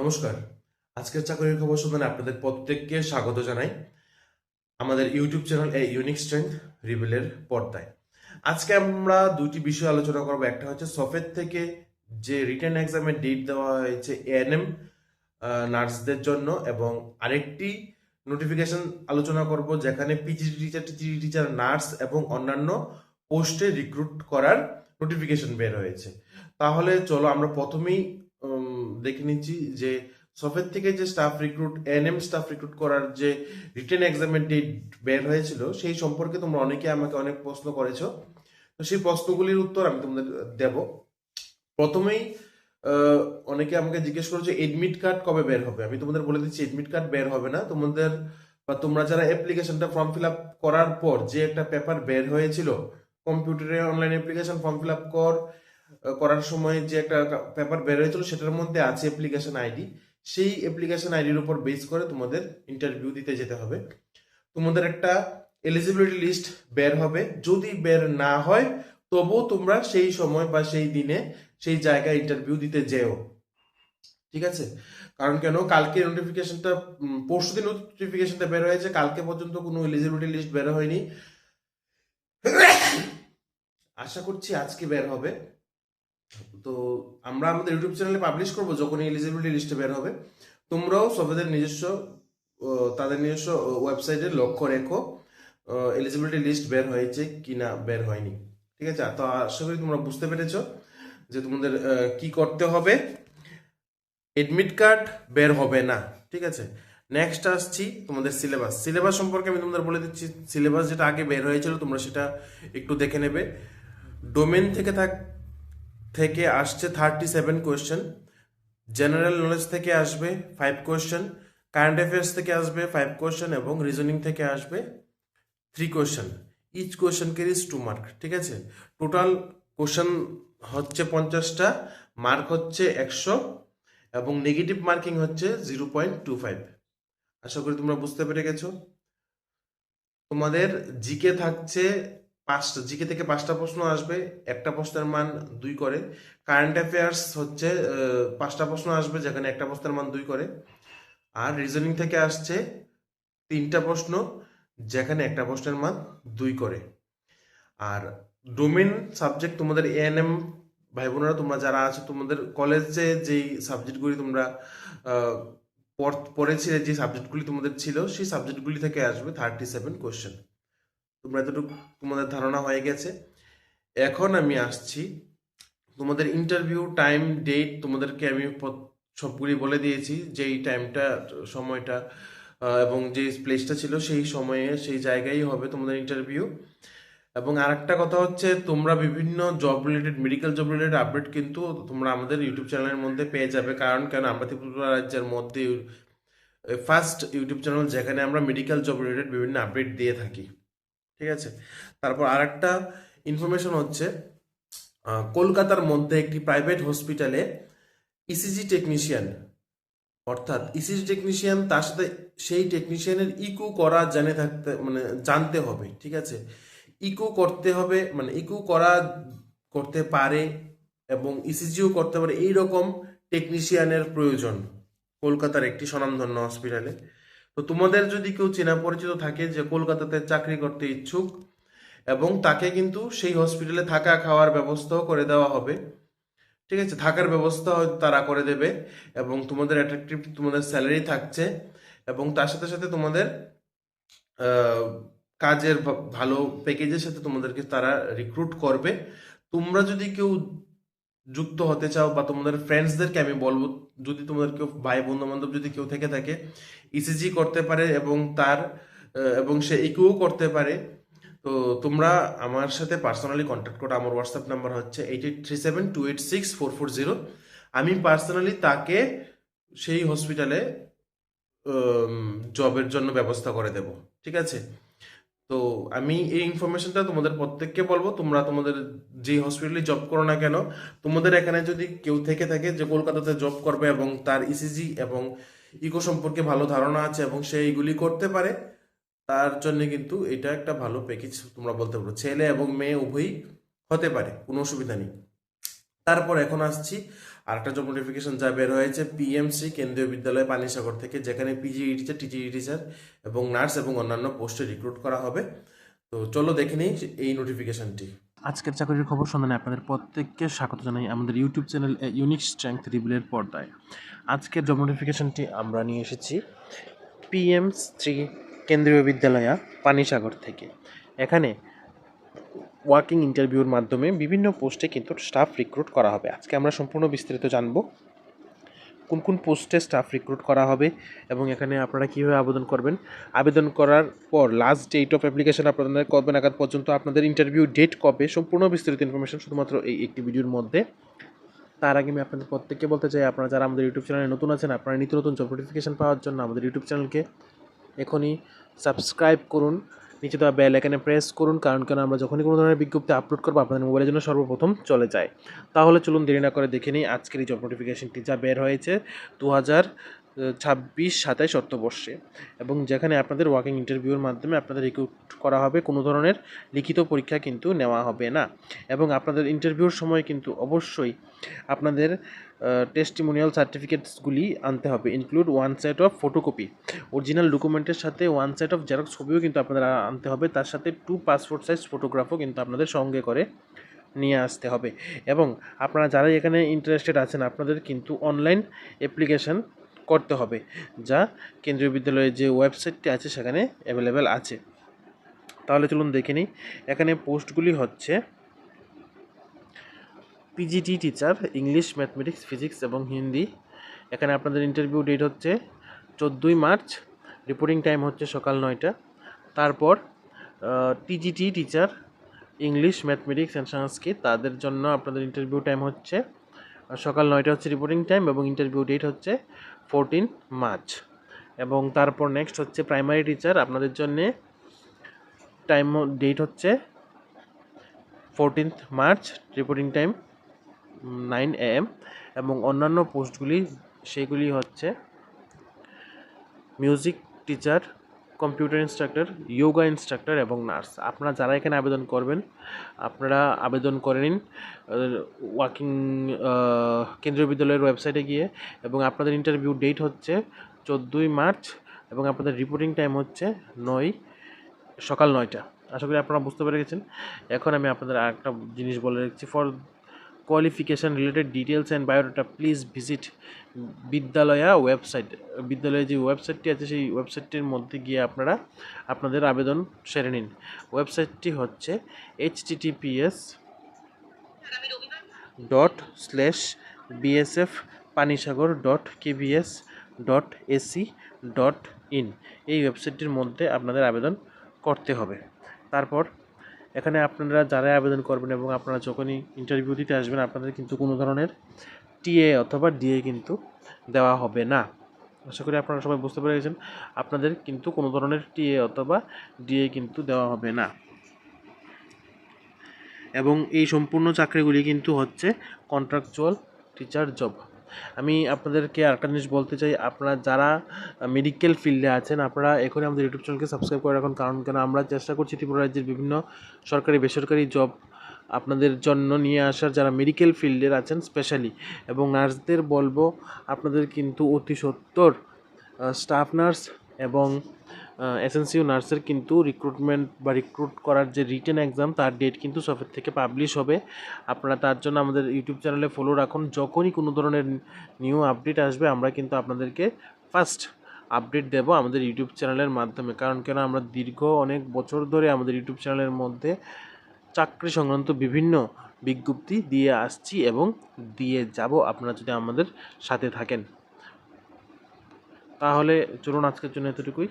নমস্কার। আজকের চাকরির খবর শুনতে আপনাদের প্রত্যেককে স্বাগত জানাই আমাদের ইউটিউব চ্যানেল ইউনিক স্ট্রেংথ রিভিলের পর্দায়। আজকে আমরা দুটি বিষয় আলোচনা করব। একটা হচ্ছে সফেদ থেকে যে রিটেন এক্সামের ডেট দেওয়া হয়েছে এএনএম নার্সদের জন্য, এবং আরেকটি নোটিফিকেশন আলোচনা করব যেখানে পিজিটি টিচার, টিচিটি টিচার, নার্স এবং অন্যান্য পোস্টে রিক্রুট করার নোটিফিকেশন বের হয়েছে। তাহলে চলো আমরা প্রথমেই দেখে নিচ্ছি যে সফেদ থেকে যে staff recruit ANM staff recruit করার যে রিটেন এক্সামের ডেট বের হয়েছিল সেই সম্পর্কে তোমরা অনেকে আমাকে অনেক প্রশ্ন করেছো। তো সেই প্রশ্নগুলির উত্তর আমি তোমাদের দেব। প্রথমেই অনেকে আমাকে জিজ্ঞেস করেছে এডমিট কার্ড কবে বের হবে। আমি তোমাদের বলে দিচ্ছি এডমিট কার্ড বের হবে না। তোমাদের বা তোমরা যারা অ্যাপ্লিকেশনটা ফর্ম ফিল আপ করার পর যে একটা পেপার বের হয়েছিল কম্পিউটারে online application form fill up করার সময় যে একটা পেপার বের হয়েছিল সেটার মধ্যে আছে অ্যাপ্লিকেশন আইডি। সেই অ্যাপ্লিকেশন আইডির উপর বেস করে তোমাদের ইন্টারভিউ দিতে যেতে হবে। তোমাদের একটা এলিজিবিলিটি লিস্ট বের হবে। যদি বের না হয় তবুও তোমরা সেই সময় বা সেই দিনে সেই জায়গায় ইন্টারভিউ দিতে যেও, ঠিক আছে? কারণ কেন, কালকে নোটিফিকেশনটা পরশু দিন নোটিফিকেশনটা বের হয়েছে, কালকে পর্যন্ত কোনো এলিজিবিলিটি লিস্ট বের হয়নি। আশা করছি আজকে বের হবে। তো আমরা আমাদের ইউটিউব চ্যানেলে পাবলিশ করব যখন এলিজিবিলিটি লিস্টে বের হবে। তোমরাও সবাইদের নিজস্ব তাদের নিজস্ব ওয়েবসাইটে লক্ষ্য রেখো এলিজিবিলিটি লিস্ট বের হয়েছে কিনা বের হয়নি, ঠিক আছে? তো আশা করি তোমরা বুঝতে পেরেছো যে তোমাদের কি করতে হবে। এডমিট কার্ড বের হবে না, ঠিক আছে? নেক্সট আসছি তোমাদের সিলেবাস সম্পর্কে আমি তোমাদের বলে দিচ্ছি। সিলেবাস যেটা আগে বের হয়েছিল তোমরা সেটা একটু দেখে নেবে। ডোমেন থেকে আসছে 37 কোয়েশ্চেন, জেনারেল নলেজ থেকে আসবে 5 কোয়েশ্চেন, কারেন্ট অ্যাফেয়ার্স থেকে আসবে 5 কোয়েশ্চেন এবং রিজনিং থেকে আসবে 3 question. Each question carries 2 mark, ঠিক আছে? টোটাল কোয়েশ্চেন হচ্ছে 50টা, মার্ক হচ্ছে 100 এবং নেগেটিভ মার্কিং হচ্ছে 0.25। আশা করি তোমরা বুঝতে পেরে গেছো। তোমাদের জিকে থাকছে 5টা, জিকে থেকে 5টা প্রশ্ন আসবে, একটা প্রশ্নের মান 2 করে। কারেন্ট অ্যাফেয়ার্স হচ্ছে 5টা প্রশ্ন আসবে যেখানে একটা প্রশ্নের মান 2 করে। আর রিজনিং থেকে আসছে 3টা প্রশ্ন যেখানে একটা প্রশ্নের মান 2 করে। আর ডোমেন সাবজেক্ট তোমাদের এএনএম ভাই বোনেরা তোমরা যারা আছো, তোমাদের কলেজে যেই সাবজেক্টগুলি তোমরা পড়েছিলে, যে সাবজেক্টগুলি তোমাদের ছিল সেই সাবজেক্টগুলি থেকে আসবে 37 কোয়েশ্চেন। তোমরা এতটুকু তোমাদের ধারণা হয়ে গেছে। এখন আমি আসছি তোমাদের ইন্টারভিউ টাইম ডেট। তোমাদেরকে আমি সবগুলি বলে দিয়েছি, যেই টাইমটা সময়টা এবং যে প্লেসটা ছিল সেই সময়ে সেই জায়গায় হবে তোমাদের ইন্টারভিউ। এবং আরেকটা কথা হচ্ছে তোমরা বিভিন্ন job related, medical job related update কিন্তু তোমরা আমাদের ইউটিউব চ্যানেলের মধ্যে পেয়ে যাবে। কারণ কেন, আমরা ত্রিপুরা রাজ্যের মধ্যে ফার্স্ট ইউটিউব চ্যানেল যেখানে আমরা মেডিকেল জব রিলেটেড বিভিন্ন আপডেট দিয়ে থাকি, ঠিক আছে? তারপর আরেকটা ইনফরমেশন হচ্ছে কলকাতার মধ্যে একটি প্রাইভেট হসপিটালে ইসিজি টেকনিশিয়ান, অর্থাৎ ইসিজি টেকনিশিয়ান, তার সাথে সেই টেকনিশিয়ানের ইকু করা জানতে হবে, ঠিক আছে? ইকু করতে হবে, মানে ইকু করতে পারে এবং ইসিজিও করতে পারে, এইরকম টেকনিশিয়ানের প্রয়োজন কলকাতার একটি স্বনামধন্য হসপিটালে। তো তোমাদের যদি কেউ চেনা পরিচিত থাকে যে কলকাতাতে চাকরি করতে ইচ্ছুক, এবং তাকে কিন্তু সেই হসপিটালে থাকা খাওয়ার ব্যবস্থাও করে দেওয়া হবে, ঠিক আছে? থাকার ব্যবস্থা হয়তো তারা করে দেবে এবং তোমাদের অ্যাট্রাকটিভ তোমাদের স্যালারি থাকছে, এবং তার সাথে সাথে তোমাদের কাজের ভালো প্যাকেজের সাথে তোমাদেরকে তারা রিক্রুট করবে। তোমরা যদি কেউ যুক্ত হতে চাও বা তোমাদের ফ্রেন্ডসদেরকে আমি বলবো, যদি তোমাদের কেউ ভাই বন্ধু বান্ধব যদি কেউ থেকে থাকে ইসিজি করতে পারে এবং সে ইকিউ করতে পারে, তো তোমরা আমার সাথে পার্সোনালি কন্ট্যাক্ট করো। আমার হোয়াটসঅ্যাপ নাম্বার হচ্ছে 8837286440। আমি পার্সোনালি তাকে সেই হসপিটালে জবের জন্য ব্যবস্থা করে দেব, ঠিক আছে? তো আমি এই ইনফরমেশনটা তোমাদের প্রত্যেককে বলবো। তোমরা তোমাদের যে হসপিটালে জব করো না কেন, তোমাদের এখানে যদি কেউ থেকে থাকে যে কলকাতাতে জব করবে এবং তার ইসিজি এবং ইকো সম্পর্কে ভালো ধারণা আছে এবং সে এইগুলি করতে পারে, তার জন্য কিন্তু এটা একটা ভালো প্যাকেজ তোমরা বলতে পারো। ছেলে এবং মেয়ে উভয়ই হতে পারে, কোনো অসুবিধা নেই। তারপর এখন আসছি আরেকটা জব নোটিফিকেশন যা বের হয়েছে পিএমসি কেন্দ্রীয় বিদ্যালয় পানিসাগর থেকে, যেখানে পিজিই টিচার, টিজিই টিচার এবং নার্স এবং অন্যান্য পোস্টে রিক্রুট করা হবে। তো চলো দেখে নিই এই নোটিফিকেশনটি। আজকের চাকরির খবর সন্ধানে আপনাদের প্রত্যেককে স্বাগত জানাই আমাদের ইউটিউব চ্যানেল ইউনিক স্ট্রেংথ রিভিলের পর্দায়। আজকের জব নোটিফিকেশনটি আমরা নিয়ে এসেছি পিএম3 কেন্দ্রীয় বিদ্যালয় পানিসাগর থেকে। এখানে ওয়ার্কিং ইন্টারভিউর মাধ্যমে বিভিন্ন পোস্টে কিন্তু স্টাফ রিক্রুট করা হবে। আজকে আমরা সম্পূর্ণ বিস্তারিত জানব কোন কোন পোস্টে স্টাফ রিক্রুট করা হবে এবং এখানে আপনারা কীভাবে আবেদন করবেন। আবেদন করার পর লাস্ট ডেট অফ অ্যাপ্লিকেশন আপনাদের কবে নাগাদ পর্যন্ত, আপনাদের ইন্টারভিউ ডেট কবে, সম্পূর্ণ বিস্তারিত ইনফরমেশন শুধুমাত্র এই একটি ভিডিওর মধ্যে। তার আগে আমি আপনাদের প্রত্যেককে বলতে চাই, আপনারা যারা আমাদের ইউটিউব চ্যানেলে নতুন আছেন, আপনারা নিত্য নতুন জব নোটিফিকেশন পাওয়ার জন্য আমাদের ইউটিউব চ্যানেলকে এখনই সাবস্ক্রাইব করুন, নিচে দেওয়া বেল আইকনে প্রেস করুন, কারণ আমরা যখনই কোনো ধরনের বিজ্ঞপ্তি আপলোড করবো আপনাদের মোবাইলের জন্য সর্বপ্রথম চলে যায়। তাহলে চলুন দেরি না করে দেখে নিই আজকের এই জব নোটিফিকেশনটি, যা বের হয়েছে 2026-27 অর্থবর্ষে, এবং যেখানে আপনাদের ওয়ার্কিং ইন্টারভিউর মাধ্যমে আপনাদের রিক্রুট করা হবে। কোনো ধরনের লিখিত পরীক্ষা কিন্তু নেওয়া হবে না, এবং আপনাদের ইন্টারভিউর সময় কিন্তু অবশ্যই আপনাদের টেস্টিমোনিয়াল সার্টিফিকেটসগুলি আনতে হবে, include one set of photocopy. Original ডকুমেন্টের সাথে ওয়ান সেট অফ জেরক্স ছবিও কিন্তু আপনাদের আনতে হবে, তার সাথে 2 পাসপোর্ট সাইজ ফটোগ্রাফও কিন্তু আপনাদের সঙ্গে করে নিয়ে আসতে হবে। এবং আপনারা যারা এখানে ইন্টারেস্টেড আছেন, আপনাদের কিন্তু অনলাইন অ্যাপ্লিকেশান করতে হবে, যা কেন্দ্রীয় বিদ্যালয়ের যে ওয়েবসাইটটি আছে সেখানে অ্যাভেলেবেল আছে। তাহলে চলুন দেখে নিই। এখানে পোস্টগুলি হচ্ছে PGT teacher, English, mathematics, physics এবং হিন্দি। এখানে আপনাদের ইন্টারভিউ ডেট হচ্ছে 14ই মার্চ, রিপোর্টিং টাইম হচ্ছে সকাল 9টা। তারপর TGT teacher, English, mathematics and Sanskrit, তাদের জন্য আপনাদের ইন্টারভিউ টাইম হচ্ছে সকাল 9টা হচ্ছে রিপোর্টিং টাইম, এবং ইন্টারভিউ ডেট হচ্ছে 14 মার্চ। এবং তারপর নেক্সট হচ্ছে প্রাইমারি টিচার, আপনাদের জন্যে টাইম ডেট হচ্ছে 14th March, reporting time 9 AM। এবং অন্যান্য পোস্টগুলি সেগুলি হচ্ছে music teacher, computer instructor, yoga instructor এবং নার্স। আপনারা যারা এখানে আবেদন করবেন, আপনারা আবেদন করে নিন ওয়ার্কিং কেন্দ্রীয় বিদ্যালয়ের ওয়েবসাইটে গিয়ে, এবং আপনাদের ইন্টারভিউ ডেট হচ্ছে 14ই মার্চ, এবং আপনাদের রিপোর্টিং টাইম হচ্ছে সকাল 9টা। আশা করি আপনারা বুঝতে পেরে গেছেন। এখন আমি আপনাদের আরেকটা জিনিস বলে রাখছি, for qualification related details and biodata please visit বিদ্যালয়া website. বিদ্যালয়ের যে ওয়েবসাইটটি আছে সেই ওয়েবসাইটটির মধ্যে গিয়ে আপনারা আপনাদের আবেদন সেরে নিন। ওয়েবসাইটটি হচ্ছে https://bsfpanisagor.kbs.ac.in। এই ওয়েবসাইটটির মধ্যে আপনাদের আবেদন করতে হবে। তারপর এখানে আপনারা যারা আবেদন করবেন এবং আপনারা যখনই ইন্টারভিউ দিতে আসবেন, আপনাদের কিন্তু কোনো ধরনের টিএ অথবা ডিএ কিন্তু দেওয়া হবে না। আশা করি আপনারা সবাই বুঝতে পেরে গেছেন, আপনাদের কিন্তু কোনো ধরনের টিএ অথবা ডিএ কিন্তু দেওয়া হবে না। এবং এই সম্পূর্ণ চাকরিগুলি কিন্তু হচ্ছে কন্ট্রাকচুয়াল টিচার জব। আমি আপনাদেরকে আরেকটা জিনিস বলতে চাই, আপনারা যারা মেডিকেল ফিল্ডে আছেন, আপনারা এখনই আমাদের ইউটিউব চ্যানেলকে সাবস্ক্রাইব করে রাখুন, কারণ আমরা চেষ্টা করছি ত্রিপুরা রাজ্যের বিভিন্ন সরকারি বেসরকারি জব আপনাদের জন্য নিয়ে আসার, যারা মেডিকেল ফিল্ডের আছেন স্পেশালি। এবং নার্সদের বলবো, আপনাদের কিন্তু অতি সত্বর স্টাফ নার্স এবং এসএনসিউ নার্সের কিন্তু রিক্রুটমেন্ট বা রিক্রুট করার যে রিটেন এক্সাম, তার ডেট কিন্তু সবের থেকে পাবলিশ হবে। আপনারা তার জন্য আমাদের ইউটিউব চ্যানেলে ফলো রাখুন। যখনই কোনো ধরনের নিউ আপডেট আসবে, আমরা কিন্তু আপনাদেরকে ফার্স্ট আপডেট দেব আমাদের ইউটিউব চ্যানেলের মাধ্যমে, কারণ আমরা দীর্ঘ অনেক বছর ধরে আমাদের ইউটিউব চ্যানেলের মধ্যে চাকরি সংক্রান্ত বিভিন্ন বিজ্ঞপ্তি দিয়ে আসছি এবং দিয়ে যাব, আপনারা যদি আমাদের সাথে থাকেন। তাহলে চলুন আজকের জন্য এতটুকুই।